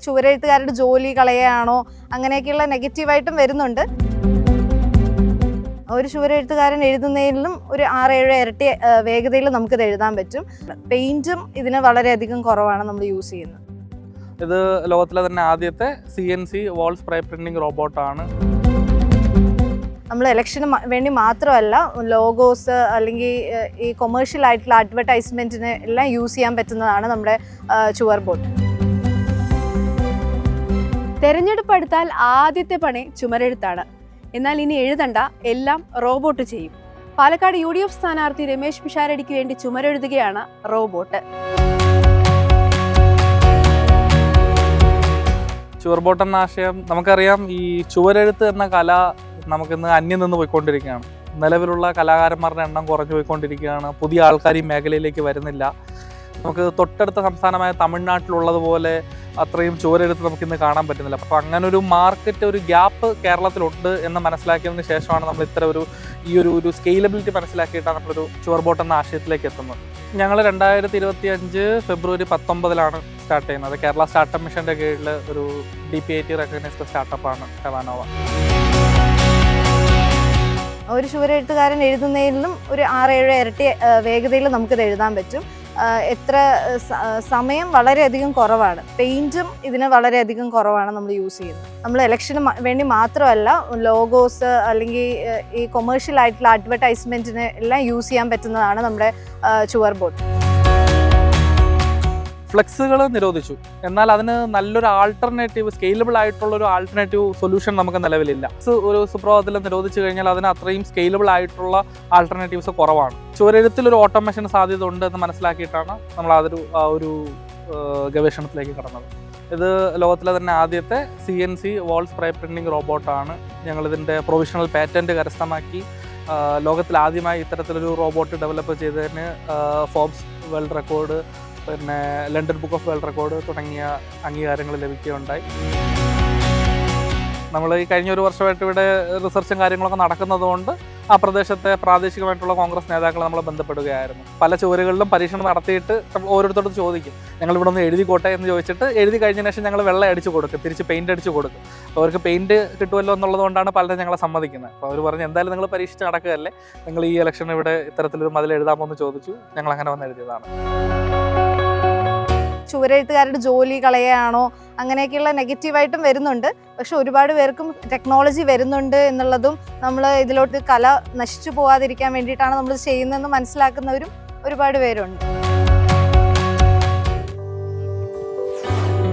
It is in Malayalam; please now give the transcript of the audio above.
ചുവരെഴുത്തുകാരുടെ ജോലി കളയാണോ അങ്ങനെയൊക്കെയുള്ള നെഗറ്റീവായിട്ടും വരുന്നുണ്ട്. ഒരു ചുവരെഴുത്തുകാരൻ എഴുതുന്നതിലും ഒരു 6-7 ഇരട്ടി വേഗതയിൽ നമുക്കിത് എഴുതാൻ പറ്റും. പെയിൻറ്റും ഇതിന് വളരെയധികം കുറവാണ് നമ്മൾ യൂസ് ചെയ്യുന്നത്. ഇത് ലോകത്തിലെ തന്നെ ആദ്യത്തെ CNC വാൾ സ്പ്രേ പ്രിന്റിംഗ് റോബോട്ടാണ്. നമ്മൾ ഇലക്ഷന് വേണ്ടി മാത്രമല്ല, ലോഗോസ് അല്ലെങ്കിൽ ഈ കൊമേഴ്ഷ്യൽ ആയിട്ടുള്ള അഡ്വർടൈസ്മെൻറ്റിന് എല്ലാം യൂസ് ചെയ്യാൻ പറ്റുന്നതാണ് നമ്മുടെ ചുവർ ബോർഡ്. തെരഞ്ഞെടുപ്പ് അടുത്താൽ ആദ്യത്തെ പണി ചുമരെഴുത്താണ്. എന്നാൽ ഇനി എഴുതണ്ട, എല്ലാം റോബോട്ട് ചെയ്യും. പാലക്കാട് UDF സ്ഥാനാർത്ഥി രമേശ് പിഷാരടിക്ക് വേണ്ടി ചുമരെഴുതുകയാണ് റോബോട്ട്. ചുവർബോട്ട് എന്ന ആശയം നമുക്കറിയാം. ഈ ചുവരെഴുത്ത് എന്ന കല നമുക്കിന്ന് അന്യം നിന്ന് പോയിക്കൊണ്ടിരിക്കുകയാണ്. നിലവിലുള്ള കലാകാരന്മാരുടെ എണ്ണം കുറഞ്ഞു പോയിക്കൊണ്ടിരിക്കുകയാണ്. പുതിയ ആൾക്കാർ ഈ മേഖലയിലേക്ക് വരുന്നില്ല. നമുക്ക് തൊട്ടടുത്ത സംസ്ഥാനമായ തമിഴ്നാട്ടിലുള്ളതുപോലെ അത്രയും ചുവരെഴുത്ത് നമുക്കിന്ന് കാണാൻ പറ്റുന്നില്ല. അപ്പോൾ അങ്ങനെ ഒരു മാർക്കറ്റ്, ഒരു ഗ്യാപ്പ് കേരളത്തിലുണ്ട് എന്ന് മനസ്സിലാക്കിയതിന് ശേഷമാണ് നമ്മൾ ഇത്തരം ഒരു സ്കെയിലബിലിറ്റി മനസ്സിലാക്കിയിട്ടാണ് നമ്മളൊരു ചുവർബോട്ട് എന്ന ആശയത്തിലേക്ക് എത്തുന്നത്. ഞങ്ങൾ 2025 ഫെബ്രുവരി 19 സ്റ്റാർട്ട് ചെയ്യുന്നത്. കേരള സ്റ്റാർട്ടപ്പ് മിഷൻ്റെ കീഴിൽ ഒരു DPIIT റെക്കഗ്നൈസ്ഡ് സ്റ്റാർട്ടപ്പാണ് ഹെവാനോവ. ഒരു ചുവരെഴുത്തുകാരൻ എഴുതുന്നതിലും ഒരു 6-7 ഇരട്ടി വേഗതയിൽ നമുക്കിത് എഴുതാൻ പറ്റും. സമയം വളരെയധികം കുറവാണ്. പെയിൻറ്റും ഇതിന് വളരെയധികം കുറവാണ് നമ്മൾ യൂസ് ചെയ്യുന്നത്. നമ്മൾ ഇലക്ഷന് വേണ്ടി മാത്രമല്ല, ലോഗോസ് അല്ലെങ്കിൽ ഈ കൊമേഴ്ഷ്യൽ ആയിട്ടുള്ള അഡ്വർടൈസ്മെൻറ്റിന് എല്ലാം യൂസ് ചെയ്യാൻ പറ്റുന്നതാണ് നമ്മുടെ ചുവർ ബോർഡ്. ഫ്ലെക്സുകൾ നിരോധിച്ചു. എന്നാൽ അതിന് നല്ലൊരു ആൾട്ടർനേറ്റീവ്, സ്കെയിലബിൾ ആയിട്ടുള്ള ഒരു ആൾട്ടർനേറ്റീവ് സൊല്യൂഷൻ നമുക്ക് നിലവിലില്ല. ഒരു സുപ്രഭാതത്തിൽ നിരോധിച്ചു കഴിഞ്ഞാൽ അതിന് അത്രയും സ്കെയിലബിൾ ആയിട്ടുള്ള ആൾട്ടർനേറ്റീവ്സ് കുറവാണ്. ചുവരെഴുത്തിലൊരു ഓട്ടോമേഷൻ സാധ്യത ഉണ്ട് എന്ന് മനസ്സിലാക്കിയിട്ടാണ് നമ്മൾ ഒരു ഗവേഷണത്തിലേക്ക് കടന്നത്. ഇത് ലോകത്തിലെ തന്നെ ആദ്യത്തെ CNC വാൾ സ്പ്രേ പ്രിന്റിംഗ് റോബോട്ടാണ്. ഞങ്ങളിതിൻ്റെ പ്രൊവിഷണൽ പാറ്റൻറ്റ് കരസ്ഥമാക്കി. ലോകത്തിൽ ആദ്യമായി ഇത്തരത്തിലൊരു റോബോട്ട് ഡെവലപ്പ് ചെയ്തതിന് ഫോബ്സ് വേൾഡ് റെക്കോർഡ്, പിന്നെ London book of world record തുടങ്ങിയ അംഗീകാരങ്ങൾ ലഭിക്കുകയുണ്ടായി. നമ്മൾ ഈ കഴിഞ്ഞ ഒരു വർഷമായിട്ട് ഇവിടെ റിസർച്ചും കാര്യങ്ങളൊക്കെ നടക്കുന്നതുകൊണ്ട് ആ പ്രദേശത്തെ പ്രാദേശികമായിട്ടുള്ള കോൺഗ്രസ് നേതാക്കളെ നമ്മൾ ബന്ധപ്പെടുകയായിരുന്നു. പല ചുവരുകളിലും പരീക്ഷണം നടത്തിയിട്ട് ഓരോരുത്തരോട് ചോദിക്കും, ഞങ്ങൾ ഇവിടെ ഒന്ന് എഴുതിക്കോട്ടെ എന്ന് ചോദിച്ചിട്ട് എഴുതി കഴിഞ്ഞ ശേഷം ഞങ്ങൾ വെള്ളം അടിച്ചു കൊടുക്കും, തിരിച്ച് പെയിൻറ്റ് അടിച്ചു കൊടുക്കും. അപ്പോൾ അവർക്ക് പെയിൻറ്റ് കിട്ടുമല്ലോ എന്നുള്ളത് കൊണ്ടാണ് പലരും ഞങ്ങളെ സമ്മതിക്കുന്നത്. അപ്പോൾ അവർ പറഞ്ഞ്, എന്തായാലും നിങ്ങൾ പരീക്ഷിച്ച് നടക്കുകയല്ലേ, നിങ്ങൾ ഈ ഇലക്ഷൻ ഇവിടെ ഇത്തരത്തിലൊരു മതിൽ എഴുതാമോ എന്ന് ചോദിച്ചു. ഞങ്ങൾ അങ്ങനെ വന്ന് എഴുതിയതാണ്. ചുവരെഴുത്തുകാരുടെ ജോലി കളയാണോ അങ്ങനെയൊക്കെയുള്ള നെഗറ്റീവായിട്ടും വരുന്നുണ്ട്. പക്ഷെ ഒരുപാട് പേർക്കും ടെക്നോളജി വരുന്നുണ്ട് എന്നുള്ളതും നമ്മൾ ഇതിലോട്ട് കല നശിച്ചു പോകാതിരിക്കാൻ വേണ്ടിയിട്ടാണ് നമ്മൾ ചെയ്യുന്നതെന്ന് മനസ്സിലാക്കുന്നവരും ഒരുപാട് പേരുണ്ട്.